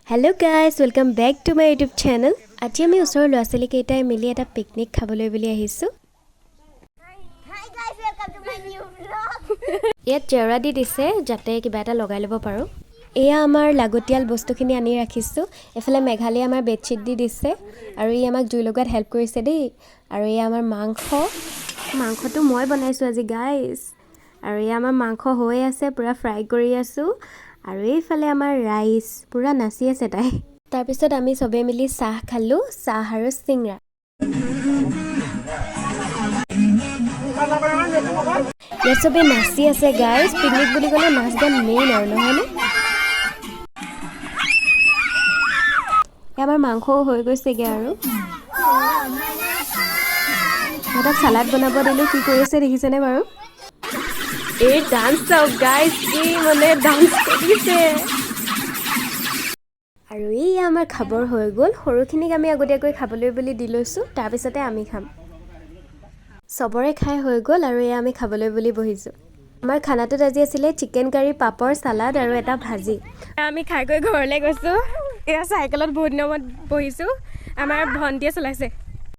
Hello guys, welcome back to my YouTube channel. আজি আমি ওচৰৰ ল'ৰা-ছোৱালী কেইটাই মিলি এটা পিকনিক খাবলৈ বুলি আহিছো। Hi guys, welcome to my new vlog. ইয়াত জেওৰা দি দিছে যাতে কিবা এটা লগাই ল'ব পাৰো। এয়া আমাৰ লাগতিয়াল বস্তুখিনি আনি ৰাখিছো। এফালে মেঘালী আমাৰ বেডশিট দি দিছে আৰু ই আমাক জুই লগাত হেল্প কৰিছে দেই। আৰু এয়া আমাৰ মাংসটো মই বনাইছো আজি গাইস। আৰু এয়া আমাৰ মাংস হৈ আছে পুৰা ফ্ৰাই কৰি আছো। আৰু এইফালে আমাৰ ৰাইস পুৰা নাচি আছে তাই। তাৰ পিছত আমি সবে মিলি চাহ খালো, চাহ আৰু চিংৰা। ইয়াত সবে নাচি আছে গাইস। পিকনিক বুলি ক'লে নাচ গান মেইন আৰু নহয়নে? আমাৰ মাংসও হৈ গৈছেগে আৰু সিহঁতক চালাড বনাব দিলো। কি কৰিছে দেখিছেনে বাৰু? এই ডান্স চাওক গাইস, কি মানে ডান্স কৰিছে। আৰু এই আমাৰ খাবৰ হৈ গ'ল। সৰুখিনিক আমি আগতীয়াকৈ খাবলৈ বুলি দি লৈছো, তাৰপিছতে আমি খাম। সবৰে খাই হৈ গ'ল আৰু এয়া আমি খাবলৈ বুলি বহিছো। আমাৰ খানাটোত আজি আছিলে চিকেন কাৰী, পাপৰ, সালাড আৰু এটা ভাজি। আমি খাই গৈ ঘৰলৈ গৈছো। এয়া চাইকেলত বহুত দিনৰ মূৰত বহিছো। আমাৰ ভণ্টিয়ে চলাইছে।